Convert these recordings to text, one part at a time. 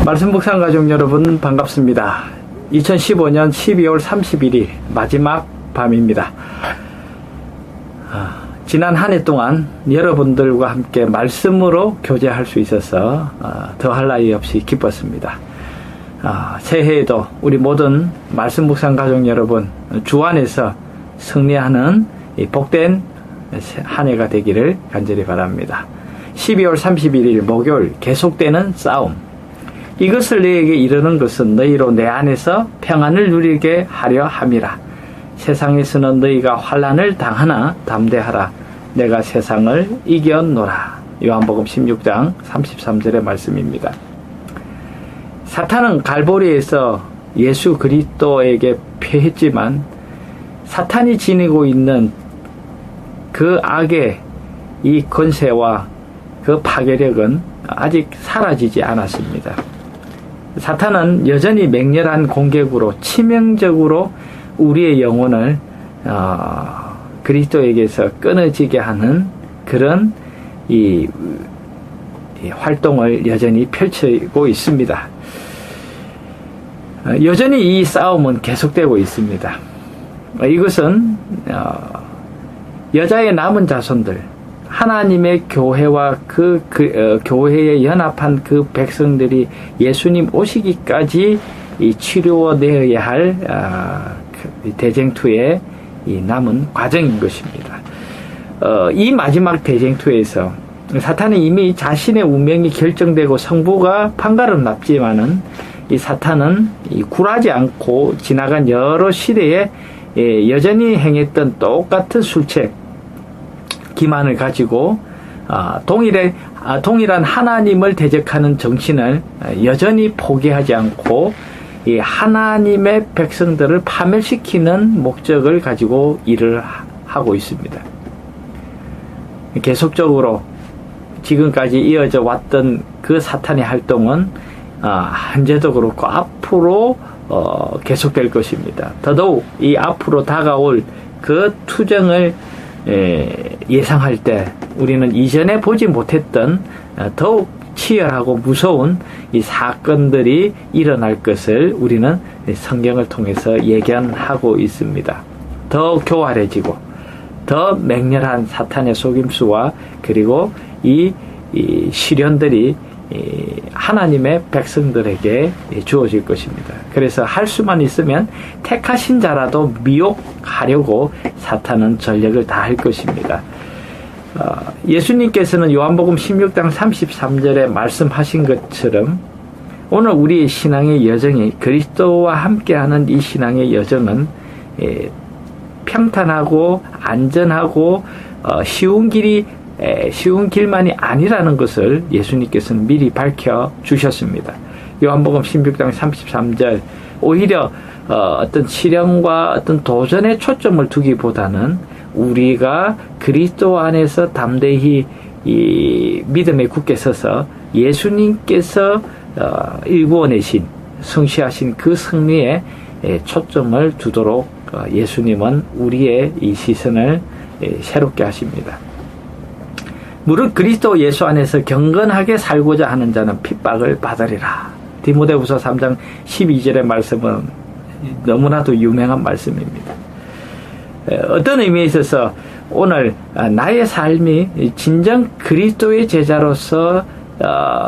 말씀 묵상 가족 여러분 반갑습니다. 2015년 12월 31일 마지막 밤입니다. 지난 한 해 동안 여러분들과 함께 말씀으로 교제할 수 있어서 더할 나위 없이 기뻤습니다. 새해에도 우리 모든 말씀 묵상 가족 여러분 주 안에서 승리하는 복된 한 해가 되기를 간절히 바랍니다. 12월 31일 목요일 계속되는 싸움. 이것을 너에게 이르는 것은 너희로 내 안에서 평안을 누리게 하려 함이라. 세상에서는 너희가 환난을 당하나 담대하라. 내가 세상을 이겨노라. 요한복음 16장 33절의 말씀입니다. 사탄은 갈보리에서 예수 그리스도에게 패했지만 사탄이 지니고 있는 그 악의 이 권세와 그 파괴력은 아직 사라지지 않았습니다. 사탄은 여전히 맹렬한 공격으로 치명적으로 우리의 영혼을 그리스도에게서 끊어지게 하는 그런 이 활동을 여전히 펼치고 있습니다. 여전히 이 싸움은 계속되고 있습니다. 이것은 여자의 남은 자손들, 하나님의 교회와 교회에 연합한 그 백성들이 예수님 오시기까지 치루어내어야 할 대쟁투의 남은 과정인 것입니다. 이 마지막 대쟁투에서 사탄은 이미 자신의 운명이 결정되고 성부가 판가름 났지만은 이 사탄은 굴하지 않고 지나간 여러 시대에 여전히 행했던 똑같은 술책, 기만을 가지고 동일한 하나님을 대적하는 정신을 여전히 포기하지 않고 이 하나님의 백성들을 파멸시키는 목적을 가지고 일을 하고 있습니다. 계속적으로 지금까지 이어져 왔던 그 사탄의 활동은 현재도 그렇고 앞으로 계속될 것입니다. 더더욱 이 앞으로 다가올 그 투쟁을 예상할 때 우리는 이전에 보지 못했던 더욱 치열하고 무서운 이 사건들이 일어날 것을 우리는 성경을 통해서 예견하고 있습니다. 더 교활해지고 더 맹렬한 사탄의 속임수와 그리고 이 시련들이 하나님의 백성들에게 주어질 것입니다. 그래서 할 수만 있으면 택하신 자라도 미혹하려고 사탄은 전력을 다할 것입니다. 예수님께서는 요한복음 16장 33절에 말씀하신 것처럼 오늘 우리의 신앙의 여정이 그리스도와 함께하는 이 신앙의 여정은 평탄하고 안전하고 쉬운 길만이 아니라는 것을 예수님께서는 미리 밝혀 주셨습니다. 요한복음 16장 33절 오히려 어떤 시련과 어떤 도전에 초점을 두기보다는 우리가 그리스도 안에서 담대히 이 믿음에 굳게 서서 예수님께서 일구어내신 성취하신 그 승리에 초점을 두도록 예수님은 우리의 이 시선을 새롭게 하십니다. 무릇 그리스도 예수 안에서 경건하게 살고자 하는 자는 핍박을 받으리라. 디모데후서 3장 12절의 말씀은 너무나도 유명한 말씀입니다. 어떤 의미에 있어서 오늘 나의 삶이 진정 그리스도의 제자로서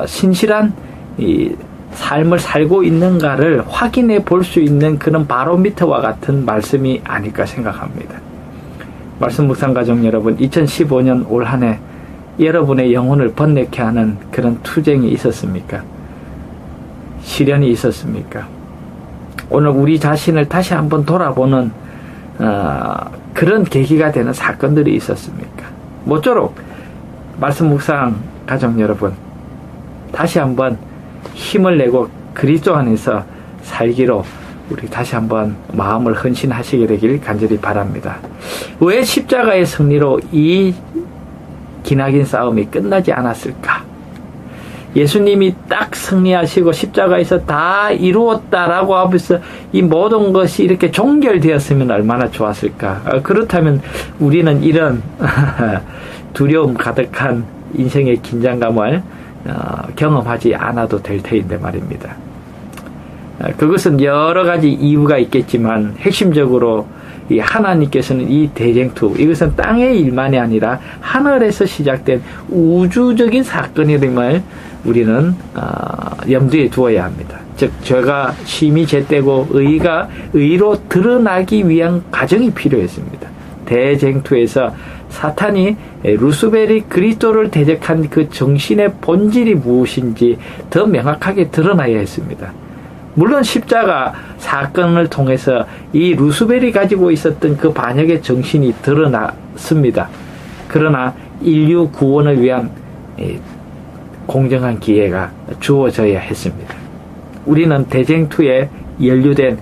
신실한 이 삶을 살고 있는가를 확인해 볼 수 있는 그런 바로미터와 같은 말씀이 아닐까 생각합니다. 말씀 묵상 가족 여러분, 2015년 올 한 해 여러분의 영혼을 번뇌케 하는 그런 투쟁이 있었습니까? 시련이 있었습니까? 오늘 우리 자신을 다시 한번 돌아보는 그런 계기가 되는 사건들이 있었습니까? 모쪼록 말씀 묵상 가족 여러분, 다시 한번 힘을 내고 그리스도 안에서 살기로 우리 다시 한번 마음을 헌신하시게 되길 간절히 바랍니다. 왜 십자가의 승리로 이 기나긴 싸움이 끝나지 않았을까? 예수님이 딱 승리하시고 십자가에서 다 이루었다라고 하면서 이 모든 것이 이렇게 종결되었으면 얼마나 좋았을까? 그렇다면 우리는 이런 두려움 가득한 인생의 긴장감을 경험하지 않아도 될 터인데 말입니다. 그것은 여러 가지 이유가 있겠지만 핵심적으로 이 하나님께서는 이 대쟁투, 이것은 땅의 일만이 아니라 하늘에서 시작된 우주적인 사건임을 우리는 염두에 두어야 합니다. 즉 죄가 심히 잴되고 의가 의로 드러나기 위한 과정이 필요했습니다. 대쟁투에서 사탄이 루스벨이 그리스도를 대적한 그 정신의 본질이 무엇인지 더 명확하게 드러나야 했습니다. 물론 십자가 사건을 통해서 이 루스벨이 가지고 있었던 그 반역의 정신이 드러났습니다. 그러나 인류 구원을 위한 공정한 기회가 주어져야 했습니다. 우리는 대쟁투에 연루된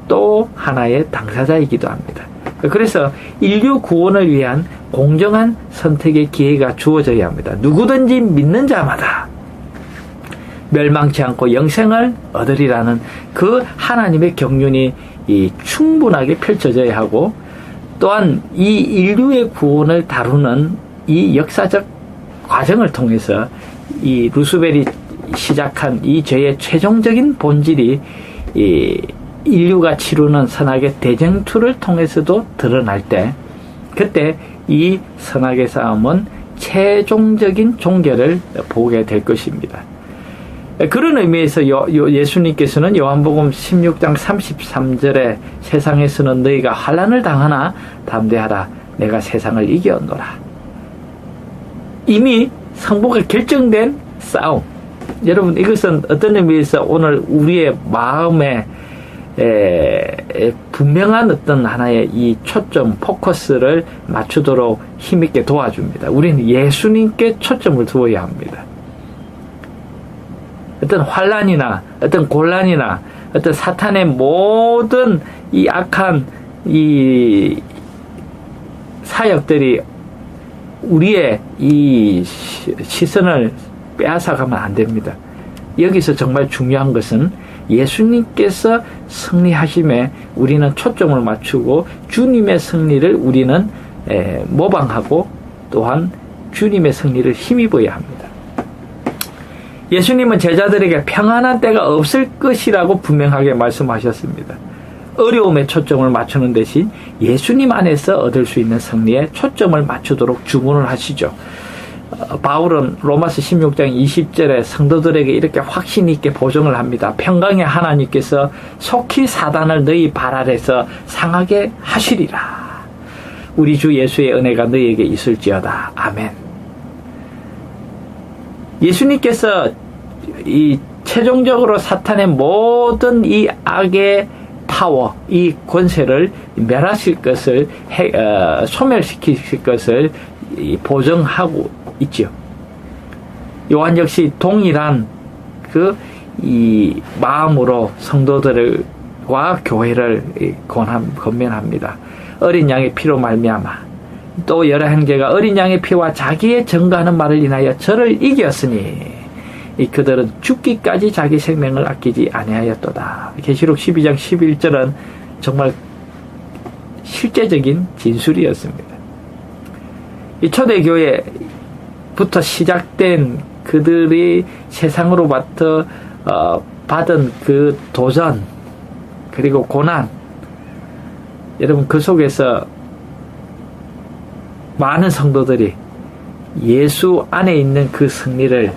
또 하나의 당사자이기도 합니다. 그래서 인류 구원을 위한 공정한 선택의 기회가 주어져야 합니다. 누구든지 믿는 자마다 멸망치 않고 영생을 얻으리라는 그 하나님의 경륜이 충분하게 펼쳐져야 하고, 또한 이 인류의 구원을 다루는 이 역사적 과정을 통해서 이 루스벨이 시작한 이 죄의 최종적인 본질이 이 인류가 치르는 선악의 대쟁투를 통해서도 드러날 때, 그때 이 선악의 싸움은 최종적인 종결을 보게 될 것입니다. 그런 의미에서 예수님께서는 요한복음 16장 33절에 세상에서는 너희가 환난을 당하나 담대하라, 내가 세상을 이겼노라. 이미 승부가 결정된 싸움. 여러분, 이것은 어떤 의미에서 오늘 우리의 마음에 분명한 어떤 하나의 이 초점, 포커스를 맞추도록 힘있게 도와줍니다. 우리는 예수님께 초점을 두어야 합니다. 어떤 환난이나 어떤 곤란이나 어떤 사탄의 모든 이 악한 이 사역들이 우리의 이 시선을 빼앗아가면 안 됩니다. 여기서 정말 중요한 것은 예수님께서 승리하심에 우리는 초점을 맞추고 주님의 승리를 우리는 모방하고 또한 주님의 승리를 힘입어야 합니다. 예수님은 제자들에게 평안한 때가 없을 것이라고 분명하게 말씀하셨습니다. 어려움에 초점을 맞추는 대신 예수님 안에서 얻을 수 있는 승리에 초점을 맞추도록 주문을 하시죠. 바울은 로마서 16장 20절에 성도들에게 이렇게 확신 있게 보증을 합니다. 평강의 하나님께서 속히 사단을 너희 발 아래서 상하게 하시리라. 우리 주 예수의 은혜가 너희에게 있을지어다. 아멘. 예수님께서 이 최종적으로 사탄의 모든 이 악의 파워, 이 권세를 멸하실 것을 소멸시키실 것을 보증하고 있지요. 요한 역시 동일한 이 마음으로 성도들과 교회를 권면합니다. 어린 양의 피로 말미암아 또 열왕기가 어린 양의 피와 자기의 증거하는 말을 인하여 저를 이겼으니 그들은 죽기까지 자기 생명을 아끼지 아니하였도다. 계시록 12장 11절은 정말 실제적인 진술이었습니다. 이 초대교회부터 시작된 그들이 세상으로부터 받은 그 도전 그리고 고난, 여러분 그 속에서 많은 성도들이 예수 안에 있는 그 승리를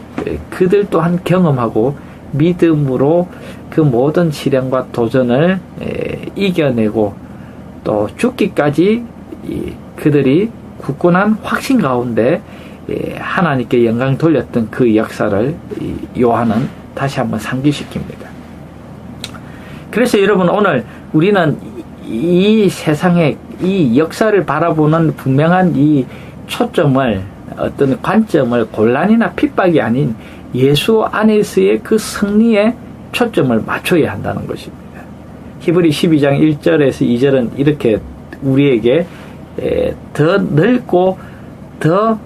그들 또한 경험하고 믿음으로 그 모든 시련과 도전을 이겨내고 또 죽기까지 그들이 굳건한 확신 가운데 하나님께 영광 돌렸던 그 역사를 요한은 다시 한번 상기시킵니다. 그래서 여러분 오늘 우리는 이 세상의 이 역사를 바라보는 분명한 이 초점을, 어떤 관점을 곤란이나 핍박이 아닌 예수 안에서의 그 승리에 초점을 맞춰야 한다는 것입니다. 히브리 12장 1절에서 2절은 이렇게 우리에게 더 넓고 더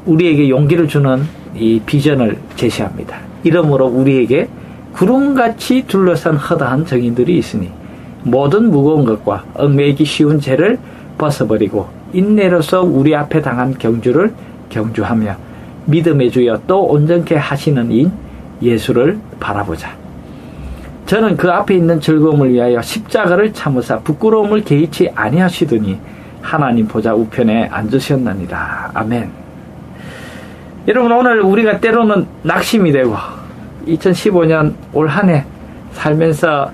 우리에게 용기를 주는 이 비전을 제시합니다. 이러므로 우리에게 구름같이 둘러싼 허다한 정인들이 있으니 모든 무거운 것과 얽매이기 쉬운 죄를 벗어버리고 인내로서 우리 앞에 당한 경주를 경주하며 믿음의 주여 또 온전케 하시는 인 예수를 바라보자. 저는 그 앞에 있는 즐거움을 위하여 십자가를 참으사 부끄러움을 개의치 아니하시더니 하나님 보좌 우편에 앉으셨느니라. 아멘. 여러분, 오늘 우리가 때로는 낙심이 되고 2015년 올 한 해 살면서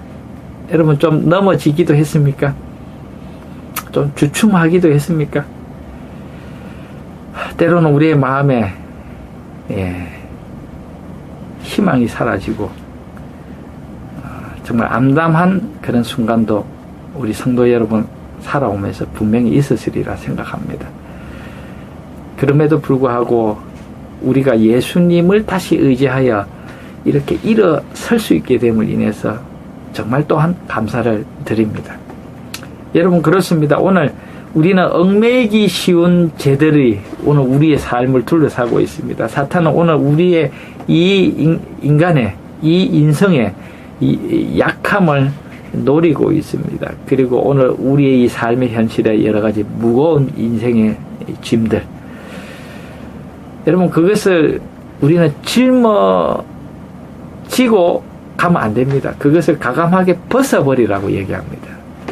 여러분 좀 넘어지기도 했습니까? 좀 주춤하기도 했습니까? 때로는 우리의 마음에 희망이 사라지고 정말 암담한 그런 순간도 우리 성도 여러분 살아오면서 분명히 있으리라 생각합니다. 그럼에도 불구하고 우리가 예수님을 다시 의지하여 이렇게 일어설 수 있게 됨을 인해서 정말 또한 감사를 드립니다. 여러분, 그렇습니다. 오늘 우리는 얽매이기 쉬운 죄들이 오늘 우리의 삶을 둘러싸고 있습니다. 사탄은 오늘 우리의 이 인간의 이 인성의 이 약함을 노리고 있습니다. 그리고 오늘 우리의 이 삶의 현실에 여러 가지 무거운 인생의 짐들, 여러분, 그것을 우리는 짊어지고 가면 안 됩니다. 그것을 과감하게 벗어버리라고 얘기합니다.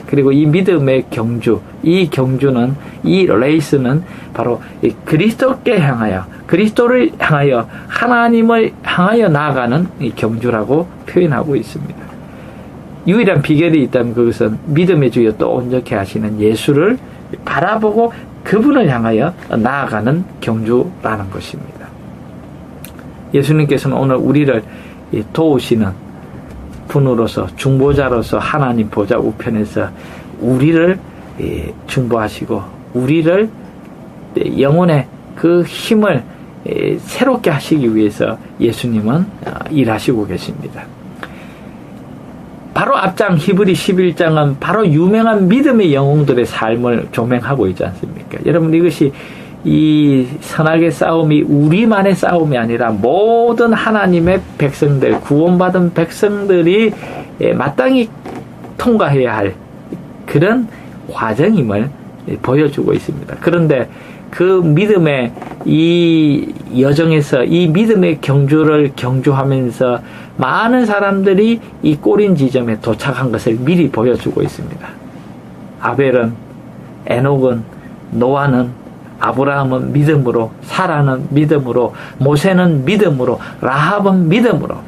그리고 이 믿음의 경주, 이 경주는, 이 레이스는 바로 그리스도께 향하여, 그리스도를 향하여, 하나님을 향하여 나아가는 이 경주라고 표현하고 있습니다. 유일한 비결이 있다면 그것은 믿음의 주여 또 온전케 하시는 예수를 바라보고 그분을 향하여 나아가는 경주라는 것입니다. 예수님께서는 오늘 우리를 도우시는 분으로서, 중보자로서 하나님 보좌 우편에서 우리를 중보하시고 우리를 영혼의 그 힘을 새롭게 하시기 위해서 예수님은 일하시고 계십니다. 바로 앞장 히브리 11장은 바로 유명한 믿음의 영웅들의 삶을 조명하고 있지 않습니까? 여러분, 이것이 이 선악의 싸움이 우리만의 싸움이 아니라 모든 하나님의 백성들, 구원받은 백성들이 마땅히 통과해야 할 그런 과정임을 보여주고 있습니다. 그런데 그 믿음의 이 여정에서 이 믿음의 경주를 경주하면서 많은 사람들이 이 꼬린 지점에 도착한 것을 미리 보여주고 있습니다. 아벨은, 에녹은, 노아는, 아브라함은 믿음으로, 사라는 믿음으로, 모세는 믿음으로, 라합은 믿음으로.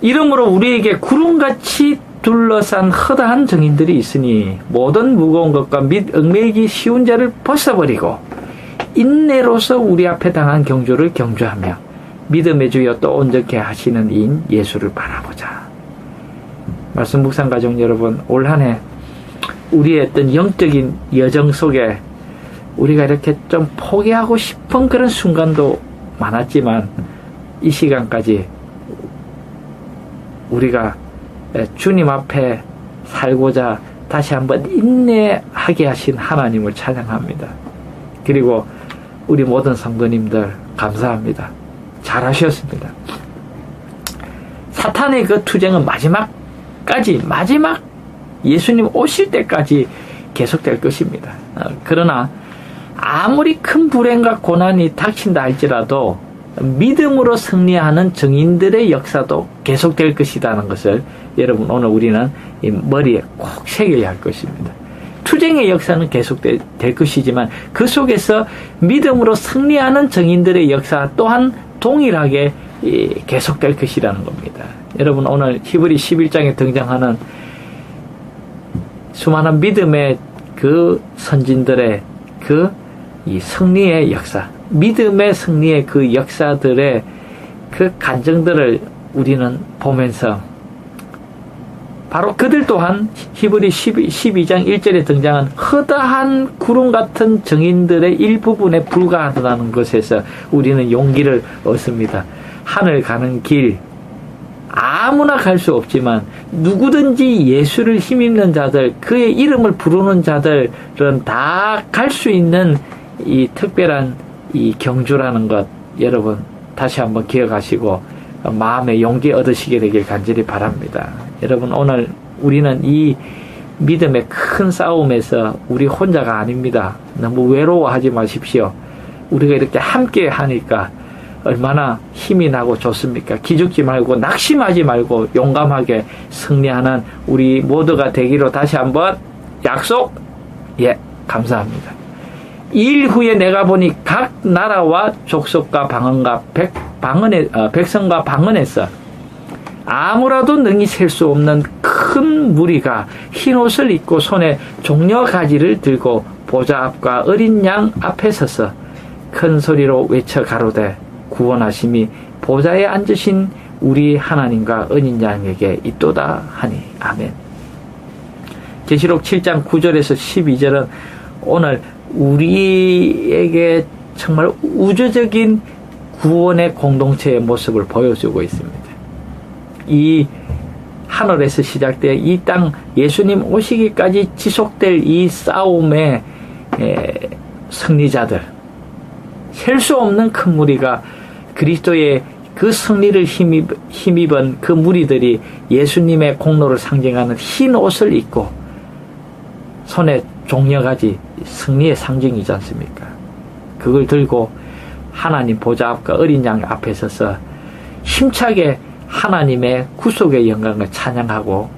이러므로 우리에게 구름같이 둘러싼 허다한 증인들이 있으니 모든 무거운 것과 및 얽매이기 쉬운 죄를 벗어버리고 인내로서 우리 앞에 당한 경주를 경주하며 믿음의 주여 또 온전케 하시는 이인 예수를 바라보자. 말씀 묵상 가족 여러분, 올 한 해 우리의 어떤 영적인 여정 속에 우리가 이렇게 좀 포기하고 싶은 그런 순간도 많았지만 이 시간까지 우리가 주님 앞에 살고자 다시 한번 인내하게 하신 하나님을 찬양합니다. 그리고 우리 모든 성도님들 감사합니다. 잘하셨습니다. 사탄의 그 투쟁은 마지막까지, 마지막 예수님 오실 때까지 계속될 것입니다. 그러나 아무리 큰 불행과 고난이 닥친다 할지라도 믿음으로 승리하는 증인들의 역사도 계속될 것이라는 것을 여러분 오늘 우리는 이 머리에 꼭 새겨야 할 것입니다. 투쟁의 역사는 계속될 것이지만 그 속에서 믿음으로 승리하는 증인들의 역사 또한 동일하게 계속될 것이라는 겁니다. 여러분, 오늘 히브리 11장에 등장하는 수많은 믿음의 그 선진들의 이 승리의 역사, 믿음의 승리의 그 역사들의 그 간증들을 우리는 보면서 바로 그들 또한 히브리 12장 1절에 등장한 허다한 구름 같은 증인들의 일부분에 불과하다는 것에서 우리는 용기를 얻습니다. 하늘 가는 길, 아무나 갈 수 없지만 누구든지 예수를 힘입는 자들, 그의 이름을 부르는 자들은 다 갈 수 있는 이 특별한 이 경주라는 것, 여러분 다시 한번 기억하시고 마음의 용기 얻으시게 되길 간절히 바랍니다. 여러분, 오늘 우리는 이 믿음의 큰 싸움에서 우리 혼자가 아닙니다. 너무 외로워하지 마십시오. 우리가 이렇게 함께 하니까 얼마나 힘이 나고 좋습니까? 기죽지 말고 낙심하지 말고 용감하게 승리하는 우리 모두가 되기로 다시 한번 약속. 예, 감사합니다. 2일 후에 내가 보니 각 나라와 족속과 백성과 방언에서 아무라도 능히 셀 수 없는 큰 무리가 흰 옷을 입고 손에 종려 가지를 들고 보좌 앞과 어린 양 앞에 서서 큰 소리로 외쳐 가로되 구원하심이 보좌에 앉으신 우리 하나님과 어린 양에게 있도다 하니. 아멘. 계시록 7장 9절에서 12절은 오늘 우리에게 정말 우주적인 구원의 공동체의 모습을 보여주고 있습니다. 이 하늘에서 시작되어 이 땅 예수님 오시기까지 지속될 이 싸움의 승리자들, 셀 수 없는 큰 무리가 그리스도의 그 승리를 힘입은 그 무리들이 예수님의 공로를 상징하는 흰 옷을 입고 손에 종려가지, 승리의 상징이지 않습니까? 그걸 들고 하나님 보좌 앞과 어린 양 앞에 서서 힘차게 하나님의 구속의 영광을 찬양하고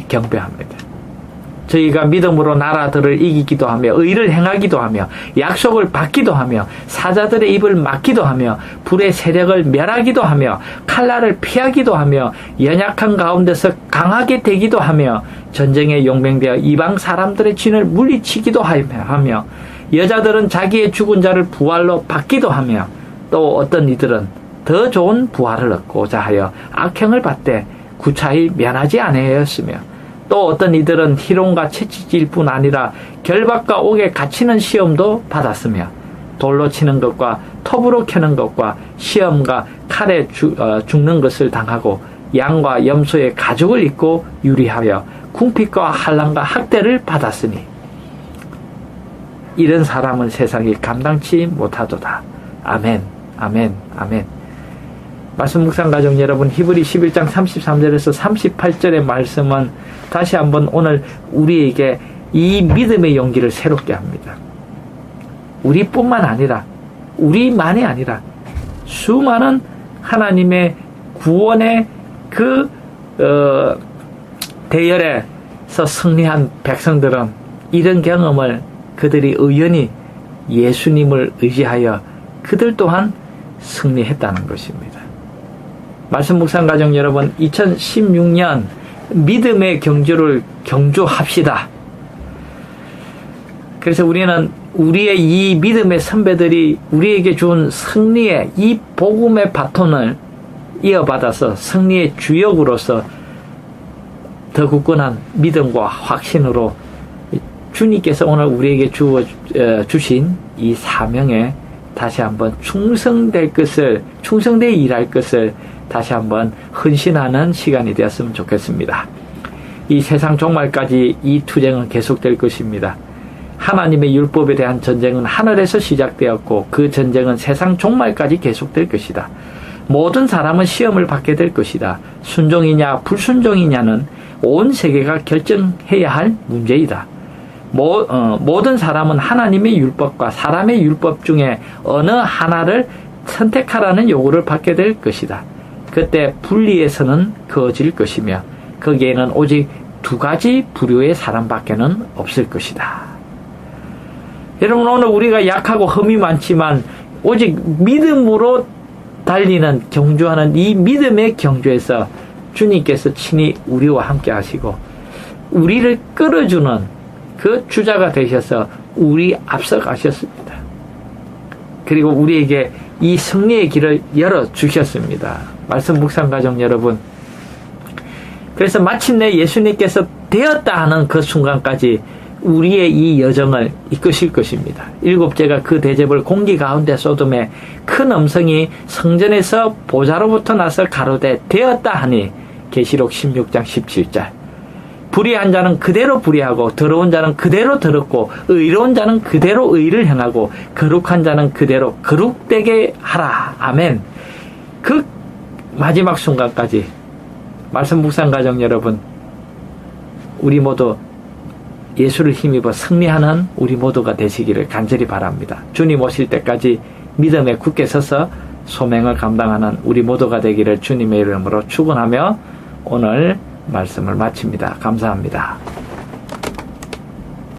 경배합니다. 저희가 믿음으로 나라들을 이기기도 하며 의를 행하기도 하며 약속을 받기도 하며 사자들의 입을 막기도 하며 불의 세력을 멸하기도 하며 칼날을 피하기도 하며 연약한 가운데서 강하게 되기도 하며 전쟁에 용맹되어 이방 사람들의 진을 물리치기도 하며 여자들은 자기의 죽은 자를 부활로 받기도 하며 또 어떤 이들은 더 좋은 부활을 얻고자 하여 악행을 받되 구차히 면하지 아니하였으며 또 어떤 이들은 희롱과 채찍질 뿐 아니라 결박과 옥에 갇히는 시험도 받았으며 돌로 치는 것과 톱으로 캐는 것과 시험과 칼에 죽는 것을 당하고 양과 염소의 가죽을 입고 유리하여 궁핍과 환난과 학대를 받았으니 이런 사람은 세상이 감당치 못하도다. 아멘, 아멘, 아멘. 말씀 묵상 가족 여러분, 히브리 11장 33절에서 38절의 말씀은 다시 한번 오늘 우리에게 이 믿음의 용기를 새롭게 합니다. 우리뿐만 아니라, 우리만이 아니라 수많은 하나님의 구원의 그 대열에서 승리한 백성들은 이런 경험을 그들이 의연히 예수님을 의지하여 그들 또한 승리했다는 것입니다. 말씀 묵상 가족 여러분, 2016년 믿음의 경주를 경주합시다. 그래서 우리는 우리의 이 믿음의 선배들이 우리에게 준 승리의 이 복음의 바톤을 이어받아서 승리의 주역으로서 더 굳건한 믿음과 확신으로 주님께서 오늘 우리에게 주신 이 사명에 다시 한번 충성되어 일할 것을 다시 한번 헌신하는 시간이 되었으면 좋겠습니다. 이 세상 종말까지 이 투쟁은 계속될 것입니다. 하나님의 율법에 대한 전쟁은 하늘에서 시작되었고 그 전쟁은 세상 종말까지 계속될 것이다. 모든 사람은 시험을 받게 될 것이다. 순종이냐 불순종이냐는 온 세계가 결정해야 할 문제이다. 모든 사람은 하나님의 율법과 사람의 율법 중에 어느 하나를 선택하라는 요구를 받게 될 것이다. 그때 분리에서는 그어질 것이며 거기에는 오직 두 가지 부류의 사람밖에는 없을 것이다. 여러분, 오늘 우리가 약하고 흠이 많지만 오직 믿음으로 달리는 경주하는 이 믿음의 경주에서 주님께서 친히 우리와 함께 하시고 우리를 끌어주는 그 주자가 되셔서 우리 앞서 가셨습니다. 그리고 우리에게 이 승리의 길을 열어주셨습니다. 말씀 묵상 가족 여러분, 그래서 마침내 예수님께서 되었다 하는 그 순간까지 우리의 이 여정을 이끄실 것입니다. 일곱째가 그 대접을 공기 가운데 쏟음에 큰 음성이 성전에서 보좌로부터 나서 가로되 되었다 하니. 계시록 16장 17절. 불의한 자는 그대로 불의하고 더러운 자는 그대로 더럽고 의로운 자는 그대로 의를 행하고 거룩한 자는 그대로 거룩되게 하라. 아멘. 그 마지막 순간까지 말씀 묵상 가족 여러분, 우리 모두 예수를 힘입어 승리하는 우리 모두가 되시기를 간절히 바랍니다. 주님 오실 때까지 믿음에 굳게 서서 소명을 감당하는 우리 모두가 되기를 주님의 이름으로 축원하며 오늘 말씀을 마칩니다. 감사합니다.